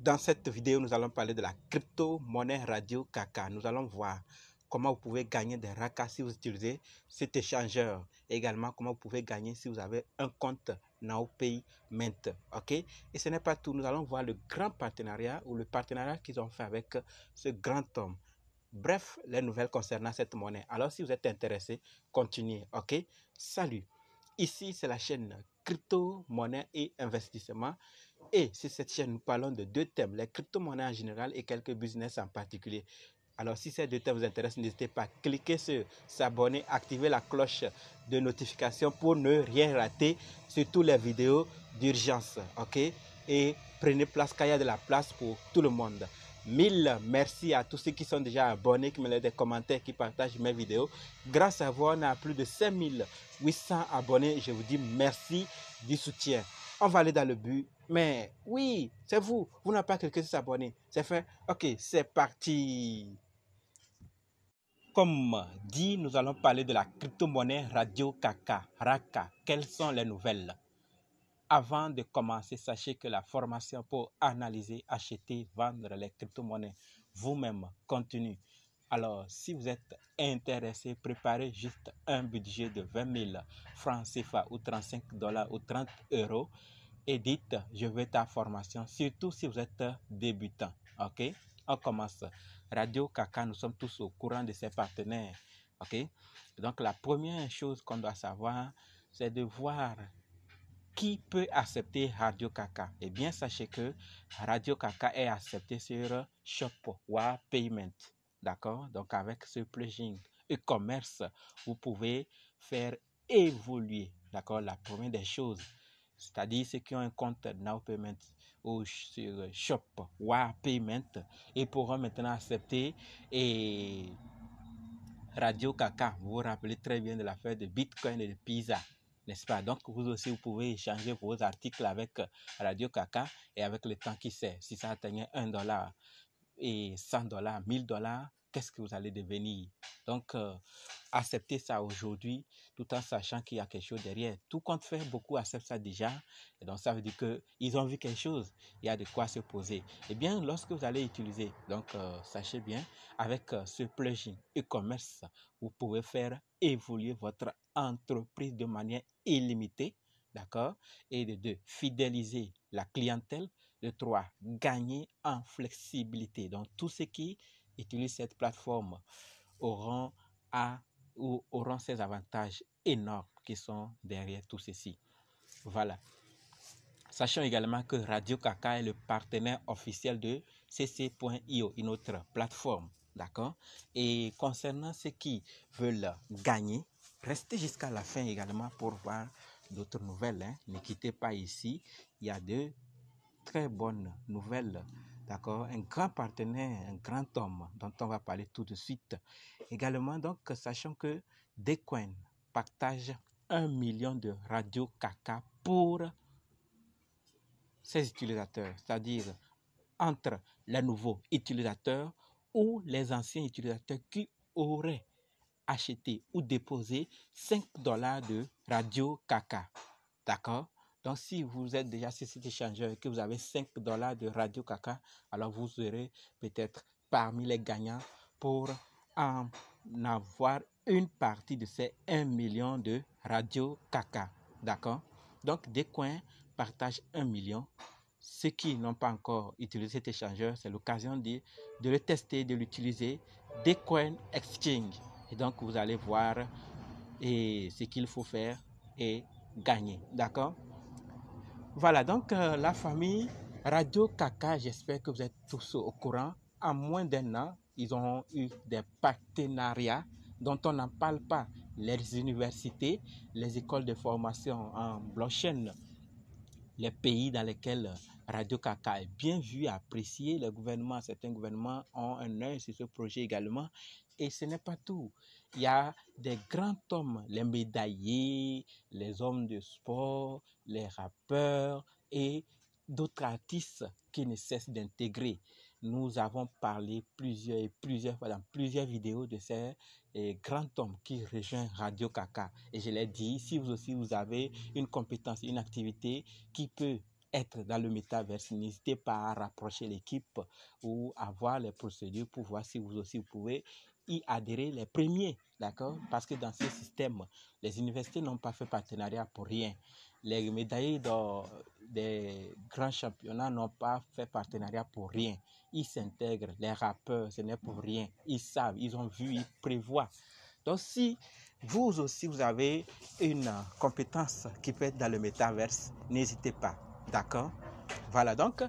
Dans cette vidéo, nous allons parler de la crypto-monnaie Radio Kaka. Nous allons voir comment vous pouvez gagner des RACA si vous utilisez cet échangeur. Et également, comment vous pouvez gagner si vous avez un compte Now Payment. OK? Et ce n'est pas tout. Nous allons voir le grand partenariat ou le partenariat qu'ils ont fait avec ce grand homme. Bref, les nouvelles concernant cette monnaie. Alors, si vous êtes intéressé, continuez. OK? Salut. Ici, c'est la chaîne Crypto, Monnaie et Investissement. Et sur cette chaîne, nous parlons de deux thèmes, les crypto-monnaies en général et quelques business en particulier. Alors, si ces deux thèmes vous intéressent, n'hésitez pas à cliquer sur s'abonner, activer la cloche de notification pour ne rien rater sur toutes les vidéos d'urgence. OK? Et prenez place car il y a de la place pour tout le monde. Mille merci à tous ceux qui sont déjà abonnés, qui me laissent des commentaires, qui partagent mes vidéos. Grâce à vous, on a plus de 5800 abonnés. Je vous dis merci du soutien. On va aller dans le but. Mais oui, c'est vous. Vous n'avez pas cliqué sur s'abonner. C'est fait. OK, c'est parti. Comme dit, nous allons parler de la crypto-monnaie Radio Kaka, RACA. Quelles sont les nouvelles? Avant de commencer, sachez que la formation pour analyser, acheter, vendre les crypto-monnaies vous-même continue. Alors, si vous êtes intéressé, préparez juste un budget de 20 000 francs CFA ou 35 $ ou 30 € et dites, je veux ta formation, surtout si vous êtes débutant. OK? On commence. Radio Kaka, nous sommes tous au courant de ses partenaires. OK? Donc, la première chose qu'on doit savoir, c'est de voir qui peut accepter Radio Kaka. Eh bien, sachez que Radio Kaka est accepté sur Shopware Payment. D'accord? Donc, avec ce plugin e-commerce, vous pouvez faire évoluer, d'accord, la première des choses. C'est-à-dire ceux qui ont un compte Now Payment ou sur Shopware Payment et pourront maintenant accepter et Radio Kaka. Vous vous rappelez très bien de l'affaire de Bitcoin et de Pizza, n'est-ce pas? Donc, vous aussi, vous pouvez échanger vos articles avec Radio Kaka et avec le temps qui sert. Si ça atteignait $1 et 100 $, 1000 $, qu'est-ce que vous allez devenir? Donc, acceptez ça aujourd'hui tout en sachant qu'il y a quelque chose derrière. Tout compte fait, beaucoup acceptent ça déjà. Et donc, ça veut dire qu'ils ont vu quelque chose. Il y a de quoi se poser. Eh bien, lorsque vous allez utiliser, donc, sachez bien, avec ce plugin e-commerce, vous pouvez faire évoluer votre entreprise de manière illimitée. D'accord? Et de 2, fidéliser la clientèle. De 3, gagner en flexibilité. Donc, tous ceux qui utilisent cette plateforme auront ces avantages énormes qui sont derrière tout ceci. Voilà. Sachons également que Radio Kaka est le partenaire officiel de cc.io, une autre plateforme. D'accord? Et concernant ceux qui veulent gagner, restez jusqu'à la fin également pour voir d'autres nouvelles. Ne quittez pas ici. Il y a de très bonnes nouvelles. D'accord? Un grand partenaire, un grand homme dont on va parler tout de suite. Également, donc, sachant que Decoin partage 1 million de Radio Kaka pour ses utilisateurs, c'est-à-dire entre les nouveaux utilisateurs ou les anciens utilisateurs qui auraient acheté ou déposé 5 $ de Radio Kaka. D'accord? Donc, si vous êtes déjà sur cet échangeur et que vous avez 5 $ de Radio Kaka, alors vous serez peut-être parmi les gagnants pour en avoir une partie de ces 1 million de Radio Kaka. D'accord? Donc, Decoin partage 1 million. Ceux qui n'ont pas encore utilisé cet échangeur, c'est l'occasion de le tester, de l'utiliser. Decoin Exchange. Et donc, vous allez voir ce qu'il faut faire et gagner. D'accord? Voilà, donc la famille Radio Kaka, j'espère que vous êtes tous au courant. En moins d'1 an, ils ont eu des partenariats dont on n'en parle pas. Les universités, les écoles de formation en blockchain, les pays dans lesquels Radio Kaka est bien vu, apprécié, les gouvernements, certains gouvernements ont un œil sur ce projet également. Et ce n'est pas tout. Il y a des grands hommes, les médaillés, les hommes de sport, les rappeurs et d'autres artistes qui ne cessent d'intégrer. Nous avons parlé plusieurs fois dans plusieurs vidéos de ces grands hommes qui rejoignent Radio Kaka. Et je l'ai dit, si vous aussi vous avez une compétence, une activité qui peut être dans le métaverse, n'hésitez pas à rapprocher l'équipe ou à voir les procédures pour voir si vous aussi vous pouvez y adhérer les premiers, d'accord? Parce que dans ce système, les universités n'ont pas fait partenariat pour rien. Les médaillés des grands championnats n'ont pas fait partenariat pour rien. Ils s'intègrent, les rappeurs, ce n'est pour rien. Ils savent, ils ont vu, ils prévoient. Donc si vous aussi vous avez une compétence qui peut être dans le métaverse, n'hésitez pas, d'accord? Voilà, donc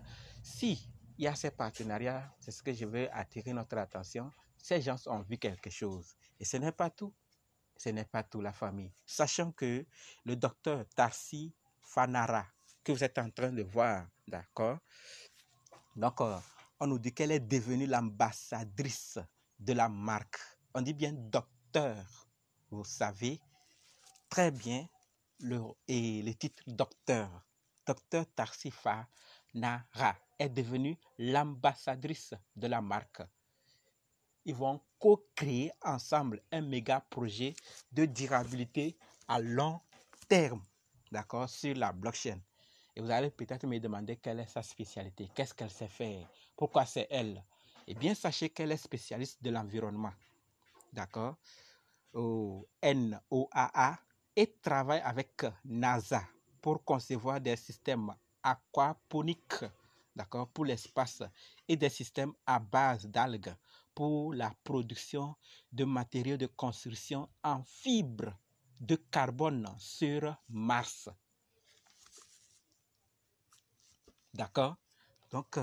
si il y a ces partenariats, c'est ce que je veux attirer notre attention. Ces gens ont vu quelque chose. Et ce n'est pas tout. Ce n'est pas tout, la famille. Sachant que le docteur Tarsi Fanara, que vous êtes en train de voir, d'accord? Donc, on nous dit qu'elle est devenue l'ambassadrice de la marque. On dit bien docteur. Vous savez très bien le titre docteur. Docteur Tarsi Fanara est devenue l'ambassadrice de la marque. Ils vont co-créer ensemble un méga projet de durabilité à long terme, d'accord, sur la blockchain. Et vous allez peut-être me demander quelle est sa spécialité, qu'est-ce qu'elle sait faire, pourquoi c'est elle. Eh bien, sachez qu'elle est spécialiste de l'environnement, d'accord, au NOAA, et travaille avec NASA pour concevoir des systèmes aquaponiques, d'accord, pour l'espace, et des systèmes à base d'algues pour la production de matériaux de construction en fibre de carbone sur Mars. D'accord? Donc,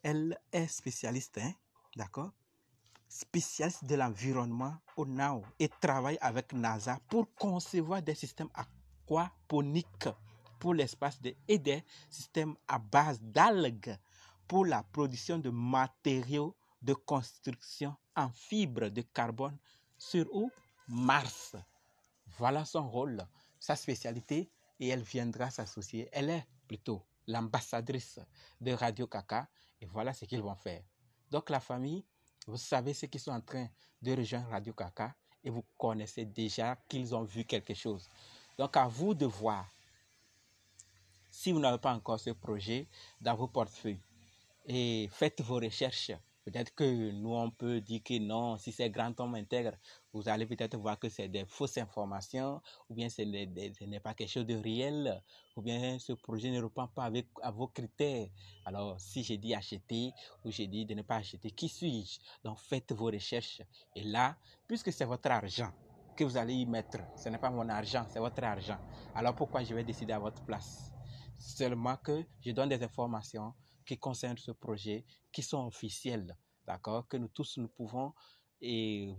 elle est spécialiste, hein? D'accord? Spécialiste de l'environnement au NAO et travaille avec NASA pour concevoir des systèmes aquaponiques pour l'espace et des systèmes à base d'algues pour la production de matériaux de construction en fibre de carbone sur où? Mars. Voilà son rôle, sa spécialité, et elle viendra s'associer. Elle est plutôt l'ambassadrice de Radio Kaka, et voilà ce qu'ils vont faire. Donc la famille, vous savez ceux qui sont en train de rejoindre Radio Kaka, et vous connaissez déjà qu'ils ont vu quelque chose. Donc à vous de voir si vous n'avez pas encore ce projet dans vos portefeuilles. Et faites vos recherches. Peut-être que nous, on peut dire que non, si ces grands hommes intègres, vous allez peut-être voir que c'est des fausses informations, ou bien ce n'est pas quelque chose de réel, ou bien ce projet ne répond pas à vos critères. Alors, si j'ai dit acheter, ou j'ai dit de ne pas acheter, qui suis-je? Donc, faites vos recherches. Et là, puisque c'est votre argent que vous allez y mettre, ce n'est pas mon argent, c'est votre argent. Alors, pourquoi je vais décider à votre place? Seulement que je donne des informations qui concernent ce projet, qui sont officiels, d'accord, que nous tous nous pouvons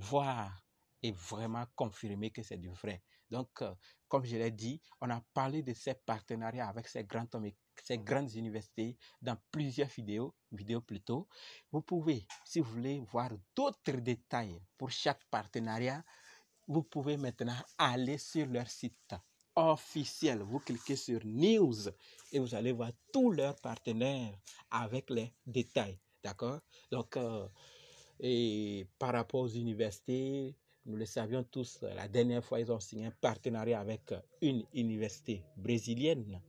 voir et vraiment confirmer que c'est du vrai. Donc, comme je l'ai dit, on a parlé de ces partenariats avec ces grands hommes et ces grandes universités dans plusieurs vidéos plutôt. Vous pouvez, si vous voulez voir d'autres détails pour chaque partenariat, vous pouvez maintenant aller sur leur site officiel. Vous cliquez sur News et vous allez voir tous leurs partenaires avec les détails. D'accord? Donc, et par rapport aux universités, nous le savions tous, la dernière fois, ils ont signé un partenariat avec une université brésilienne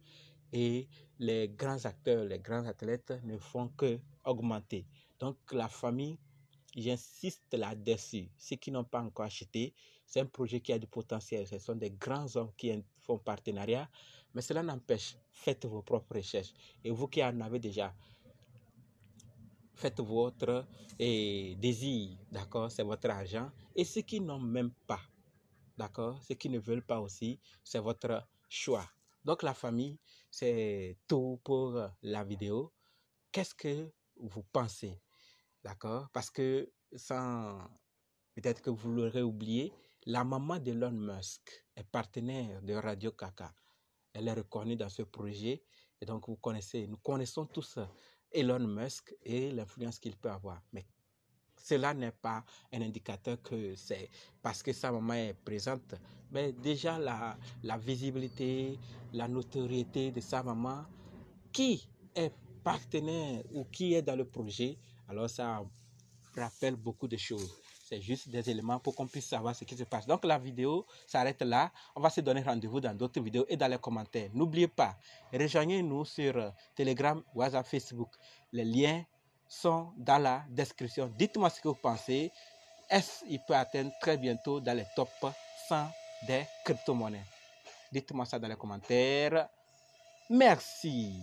et les grands acteurs, les grands athlètes ne font que augmenter. Donc, la famille, j'insiste là-dessus. Ceux qui n'ont pas encore acheté, c'est un projet qui a du potentiel. Ce sont des grands hommes qui font partenariat. Mais cela n'empêche, faites vos propres recherches. Et vous qui en avez déjà, faites votre désir. D'accord? C'est votre argent. Et ceux qui n'ont même pas, d'accord? Ceux qui ne veulent pas aussi, c'est votre choix. Donc la famille, c'est tout pour la vidéo. Qu'est-ce que vous pensez? D'accord? Parce que peut-être que vous l'aurez oublié, la maman d'Elon Musk est partenaire de Radio Kaka. Elle est reconnue dans ce projet. Et donc, nous connaissons tous Elon Musk et l'influence qu'il peut avoir. Mais cela n'est pas un indicateur que c'est parce que sa maman est présente. Mais déjà, la visibilité, la notoriété de sa maman, qui est partenaire ou qui est dans le projet, alors ça rappelle beaucoup de choses. C'est juste des éléments pour qu'on puisse savoir ce qui se passe. Donc la vidéo s'arrête là. On va se donner rendez-vous dans d'autres vidéos et dans les commentaires. N'oubliez pas, rejoignez-nous sur Telegram, WhatsApp, Facebook. Les liens sont dans la description. Dites-moi ce que vous pensez. Est-ce qu'il peut atteindre très bientôt dans les top 100 des crypto-monnaies? Dites-moi ça dans les commentaires. Merci.